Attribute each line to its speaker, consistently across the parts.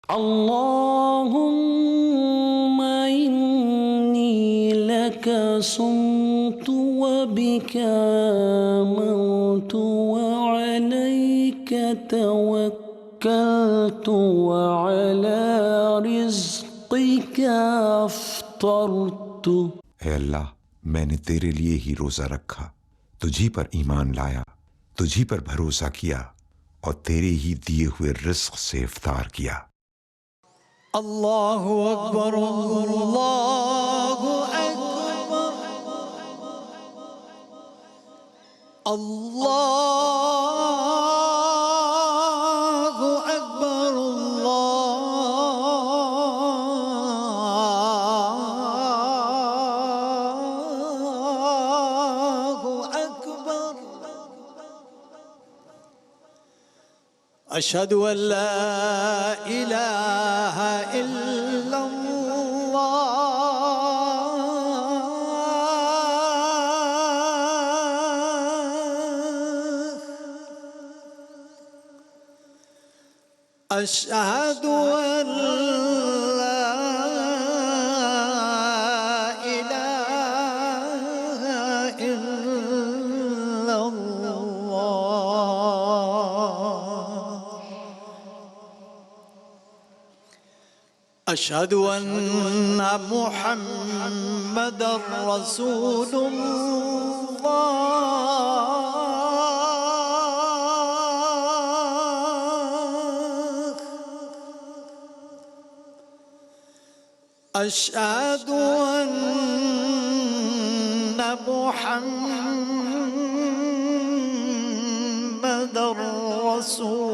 Speaker 1: अल्लाहुम्मा इन्नी लका सुमतु व बिका आमनतु व अलैका तवक्कलतु व अला रिज़्क़िका अफ़्तरतु।
Speaker 2: हे अल्लाह, मैंने तेरे लिए ही रोजा रखा, तुझी पर ईमान लाया, तुझी पर भरोसा किया और तेरे ही दिए हुए रिस्क से इफ्तार किया।
Speaker 3: अल्लाहु अकबर, अल्लाहु अकबर, अल्लाहु अकबर, अल्लाहु अकबर। अशहदु अल्ला इलाहा इल्लल्लाह, अशहदु अल्ला इलाहा इल्लल्लाह, अशहदु अन्ना मुहम्मदर रसूलुल्लाह, अशहदु अन्ना मुहम्मदर रसूलुल्लाह।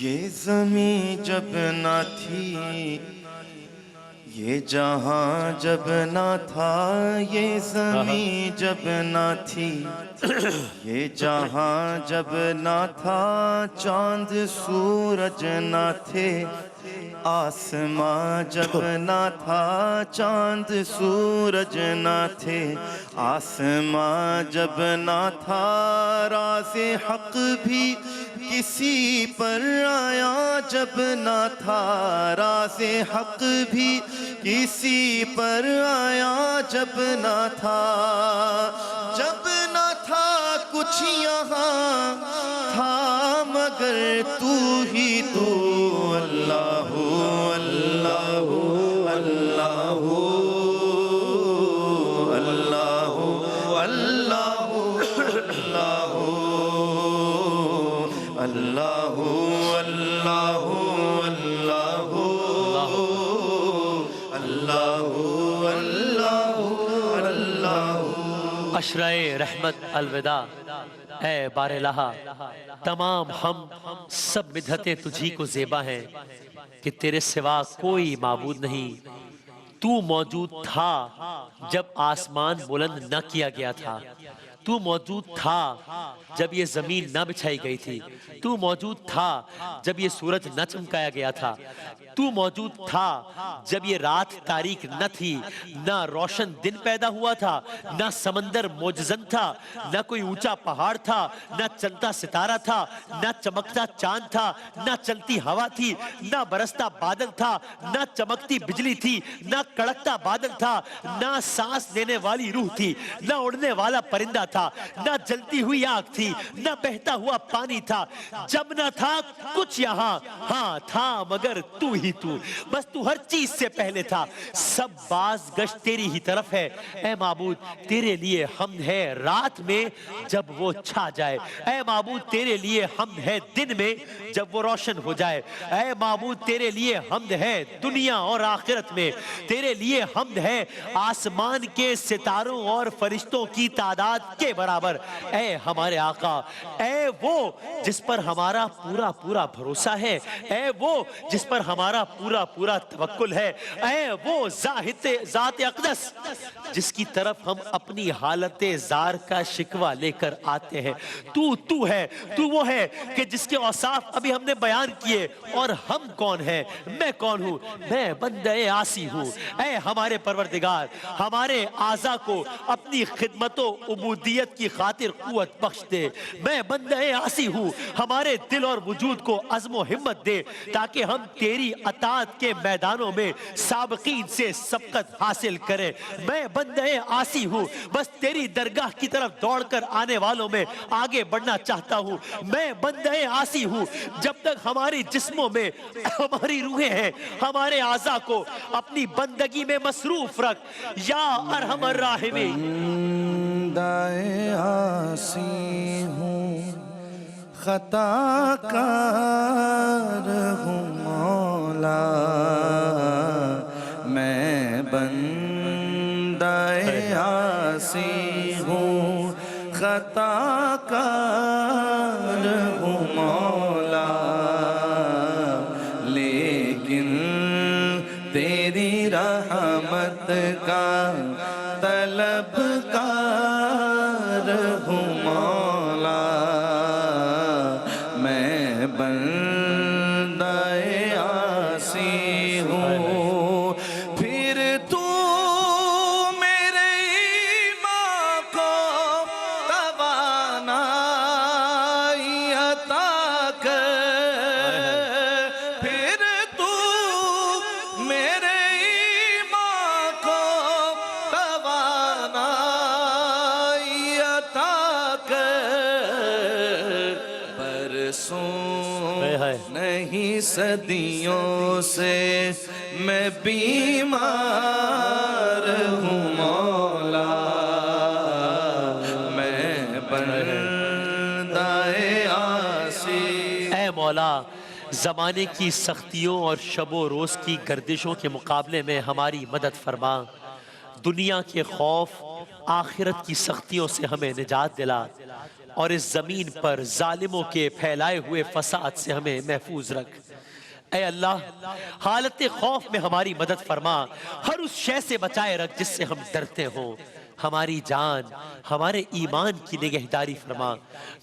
Speaker 4: ये ज़मीं जब ना थी, ये जहां जब ना था, ये ज़मीं जब ना थी, ये जहां जब ना था, चांद सूरज ना थे, आसमां जब ना था, चांद सूरज ना थे, आसमां जब ना था, राज़े हक़ भी किसी पर आया जब ना था, राज़े हक भी किसी पर आया जब ना था। जब ना था कुछ यहाँ था मगर तू ही तू, अल्लाह अल्लाह अल्लाह अल्लाह अल्लाह अल्लाह अल्लाह अल्लाह अल्लाह अल्लाह।
Speaker 5: अशराए रहमत अलविदा ए बारेलाहा, तमाम हम सब मिधते तुझी को ज़ेबा हैं कि तेरे सिवा कोई माबूद नहीं। तू मौजूद था जब आसमान बुलंद न किया गया था, तू मौजूद था जब ये जमीन न बिछाई गई थी, तू मौजूद था जब ये सूरज न चमकाया गया था, तू मौजूद था जब ये रात तारीक न थी, न रोशन दिन पैदा हुआ था, न समंदर मोजजन था, न कोई ऊंचा पहाड़ था, न चलता सितारा था, न चमकता चांद था, न चलती हवा थी, न बरसता बादल था, न चमकती बिजली थी, न कड़कता बादल था, न सांस लेने वाली रूह थी, न उड़ने वाला परिंदा था, न जलती हुई आग थी, न बहता हुआ पानी था। जब न था कुछ यहाँ, हाँ था मगर तू ही तू, बस तू हर चीज से पहले था। सब बाज गश्त तेरी ही तरफ है ऐ माबूद, तेरे लिए हमद है रात में जब वो छा जाए, ऐ माबूद तेरे लिए हमद है दिन में जब वो रोशन हो जाए, ऐ माबूद तेरे लिए हमद है दुनिया और आखिरत में, तेरे लिए हमद है आसमान के सितारों और फरिश्तों की तादाद के बराबर। ऐ हमारे आका, ऐ वो जिस पर हमारा पूरा पूरा भरोसा है, ऐ वो जिस पर हमारा पूरा पूरा तवक्कुल है, ऐ वो ज़ात अक़दस जिसकी तरफ हम अपनी हालत ज़ार का शिकवा लेकर आते हैं। तू है, तू वो है कि जिसके औसाफ अभी हमने बयान किए। और हम कौन है, मैं कौन हूँ, मैं बंदे आसी हूँ। ऐ हमारे परवरदिगार, हमारे आज़ा को अपनी खिदमतों उबूदियत की खातिर कुव्वत बख्श दे। मैं बंदे आसी हूँ, हमारे दिल और वजूद को अज़्म और हिम्मत दे ताकि हम तेरी अताअत के मैदानों में साबिकीन से सबकत हासिल करें। मैं बंदे आसी हूँ, बस तेरी दरगाह की तरफ दौड़कर आने वालों में आगे बढ़ना चाहता हूँ। मैं बंदे आसी हूँ, जब तक हमारी जिस्मों में हमारी रूहें हैं, हमारे आज़ा को अपनी बंदगी में मसरूफ रख या अरहमर राहिमीन।
Speaker 4: बंदाए आसी हूँ, खताकार हूँ मौला, मैं बंदाए आसी हूँ, खताकार हूँ मौला, लेकिन तेरी रहमत का तलबगार हूँ मौला, मैं बंदाए आसी हूँ। फिर तू मेरे ईमान को तवानाई अता कर, फिर तू मेरे ईमान को तवानाई अता कर। बरसों नहीं सदियों से मैं बीमार हूँ मौला, मैं बंदाए आसी।
Speaker 5: ऐ मौला, ज़माने की सख्तियों और शबो रोज़ की गर्दिशों के मुकाबले में हमारी मदद फरमा। दुनिया के खौफ, आखिरत की सख्तियों से हमें निजात दिला और इस ज़मीन पर जालिमों के फैलाए हुए फसाद से हमें महफूज रख। ऐ अल्लाह, हालत खौफ में हमारी मदद फरमा, हर उस शय से बचाए रख जिससे हम डरते हों। हमारी जान, हमारे ईमान की निगहदारी फरमा।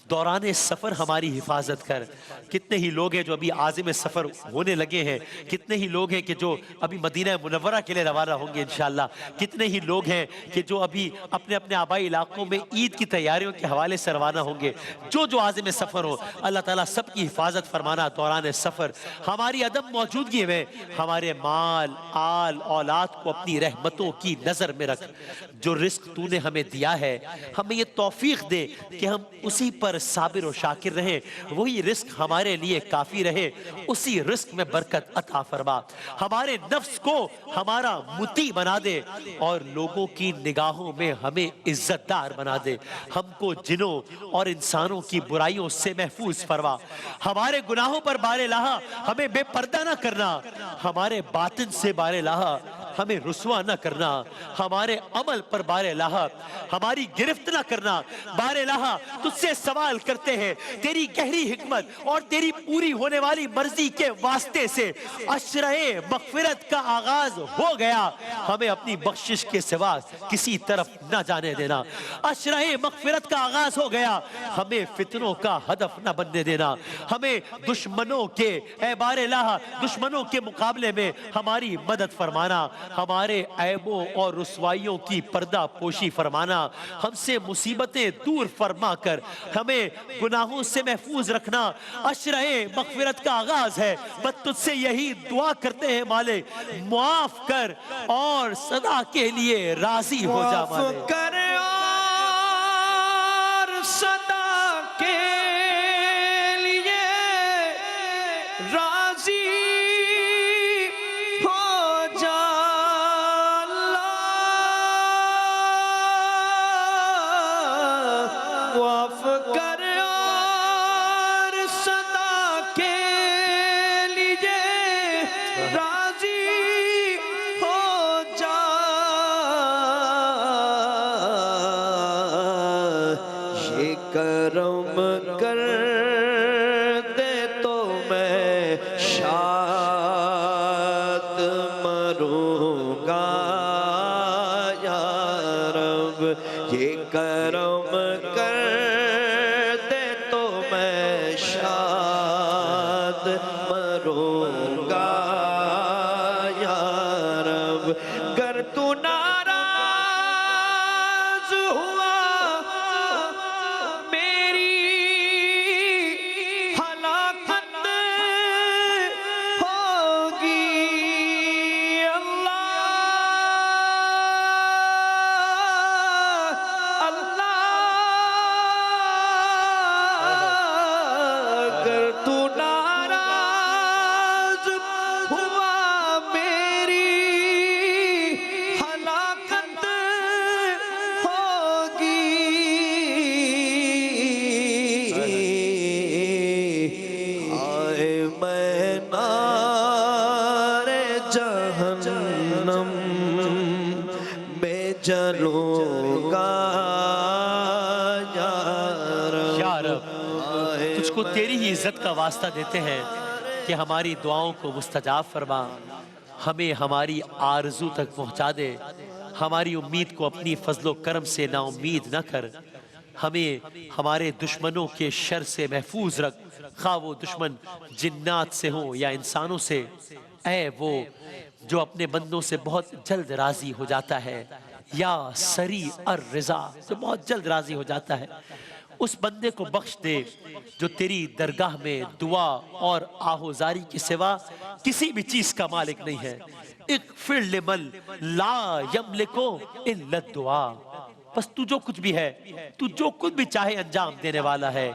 Speaker 5: दौरान सफ़र हमारी हिफाजत कर। कितने ही लोग हैं जो अभी आज़िम सफ़र होने लगे हैं, कितने ही लोग हैं कि जो अभी मदीना मुनव्वरा के लिए रवाना होंगे इंशाअल्लाह, कितने ही लोग हैं कि जो अभी अपने अपने आबाई इलाकों में ईद की तैयारियों के हवाले से रवाना होंगे। जो जो आज़िम सफ़र हो, अल्लाह ताला सबकी हिफाजत फरमाना। दौरान सफ़र हमारी अदम मौजूदगी में हमारे माल, आल, औलाद को अपनी रहमतों की नज़र में रख। जो रिस्क तूने हमें दिया है, हमें ये तौफीक दे कि हम उसी पर साबिर और शाकिर रहें, वही रिस्क हमारे लिए काफ़ी रहे। उसी रिस्क में बरकत अता फरमा। हमारे नफ्स को हमारा मुती बना दे और लोगों की निगाहों में हमें इज्जतदार बना दे। हमको जिनों और इंसानों की बुराइयों से महफूज फरमा। हमारे गुनाहों पर बारे लाहा हमें बेपर्दा ना करना। हमारे बातिन से बारे लाहा हमें रुसवा न करना। हमारे अमल पर बारे लाहा हमारी गिरफ्त न करना। बारे लाहा तुझसे सवाल करते हैं, तेरी गहरी हिकमत और तेरी पूरी होने वाली मर्जी के वास्ते से अशरे मगफिरत का आगाज हो गया। हमें अपनी बख्शिश के सिवा किसी तरफ न जाने देना। अशरे मगफिरत का आगाज हो गया, हमें फितनों का हदफ न बनने देना। हमें दुश्मनों के बारे लाहा दुश्मनों के मुकाबले में हमारी मदद फरमाना। हमारे ऐबों और रुसवाइयों की पर्दा पोशी फरमाना। हमसे मुसीबतें दूर फरमा कर हमें गुनाहों से महफूज रखना। अशरे मगफिरत का आगाज है, बस तुझसे यही दुआ करते हैं माले, मुआफ कर और सदा के लिए राजी हो जा माले।
Speaker 4: कर और सदा के लिए राजी हो जा। माफ कर और सदा के लिए राजी हो जा। ये करम कर दे तो मैं शाद मरूंगा या रब। ये करम कर दे तो मैं शाद मरूंगा या रब। गर तू नाराज हुआ मेरी हलाकत होगी। अल्लाह अल्लाह गर तू नाराज हुआ मेरी हलाकत होगी। आए मैं नारे जहन्नम में जलूंगा या रब।
Speaker 5: या रब, तुझको तेरी ही इज्जत का वास्ता देते हैं कि हमारी दुआओं को मुस्तजाब फरमा। हमें हमारी आरज़ू तक पहुंचा दे। हमारी उम्मीद को अपनी फजलो करम से ना उम्मीद न कर। हमें हमारे दुश्मनों के शर से महफूज रख, खा वो दुश्मन जिन्नात से हो या इंसानों से। ऐ वो जो अपने बंदों से बहुत जल्द राजी हो जाता है, या सरी अर रिजा, जो बहुत जल्द राजी हो जाता है, उस बंदे को बख्श दे जो तेरी दरगाह में दुआ और आहोजारी के सिवा किसी भी चीज का मालिक नहीं है। इग़फ़िर लिमन ला यमलिकु इल्ला दुआ। बस तू जो कुछ भी है, तू जो कुछ भी चाहे अंजाम देने वाला है।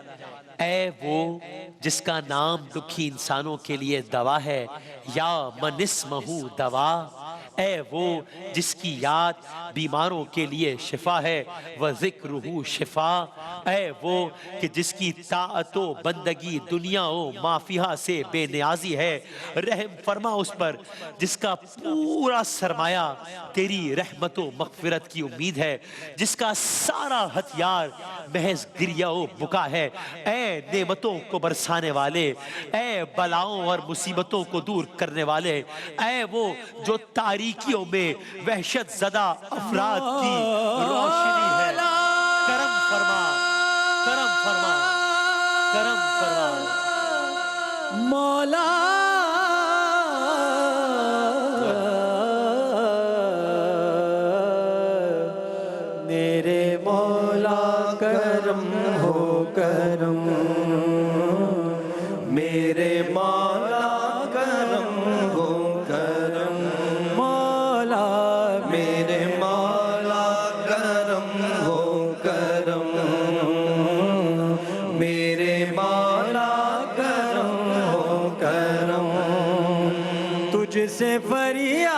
Speaker 5: ऐ वो जिसका नाम दुखी इंसानों के लिए दवा है, या मनिस्महु दवा। ऐ वो जिसकी याद बीमारों के लिए शिफा है, व ज़िक्रुहु शिफा। ऐ वो कि जिसकी ताअतो बंदगी दुनिया ओ माफिया से बेनियाजी है, रहम फरमा उस पर जिसका पूरा सरमाया तेरी रहमतो मग़फ़िरत की उम्मीद है, जिसका सारा हथियार महज गिरिया ओ बुका है। ऐ नेमतों को बरसाने वाले, ऐ बलाओं और मुसीबतों को दूर करने वाले, ऐ वो जो तारीख तारीकियों में वहशत ज़दा अफराद की रोशनी है। करम फरमा, करम फरमा, करम फरमा।
Speaker 1: मौला मेरे मौला करम हो करम,
Speaker 4: मेरे मौला करम हो करम,
Speaker 1: मौला
Speaker 4: मेरे मौला करम हो करम, मेरे मौला करम हो करम।
Speaker 1: तुझसे फरियाद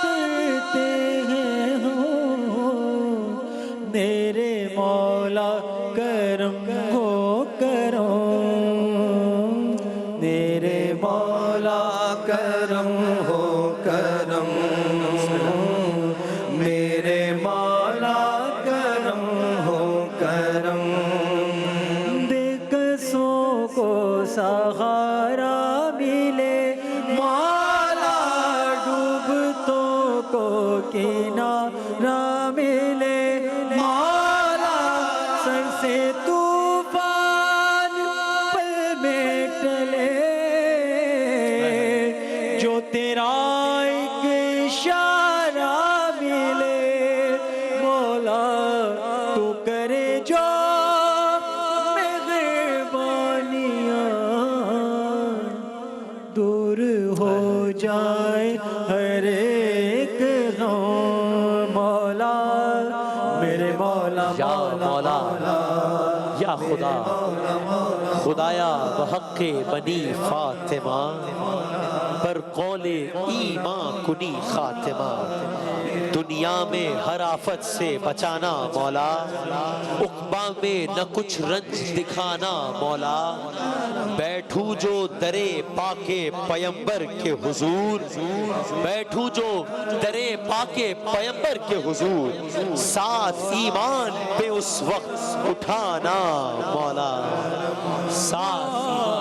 Speaker 1: करते हैं हो मेरे मौला करम हो करो, मेरे मौला
Speaker 4: करम हो करम, मेरे मौला करम हो करम।
Speaker 1: बेकसों को सहारा मिले मौला, डूबतों को किनारा मिले मौला, सर से तूफान पल में टले, जो तेरा एक इशारा मिले मौला, तू करे जो मेहरबानियाँ, दूर हो जाए हर एक गम मौला, मेरे मौला
Speaker 5: या मौला, या खुदा, खुदाया बहक़े बनी फातिमा, पर कौले ईमा कुनी खातिमा। दुनिया में हर आफत से बचाना मौला, उक़बा में न कुछ रंज दिखाना मौला। बैठू जो दरे पाके पयंबर के हुजूर, बैठू जो दरे पाके पयंबर के हुजूर, साथ ईमान पे उस वक्त उठाना मौला, साथ ईमान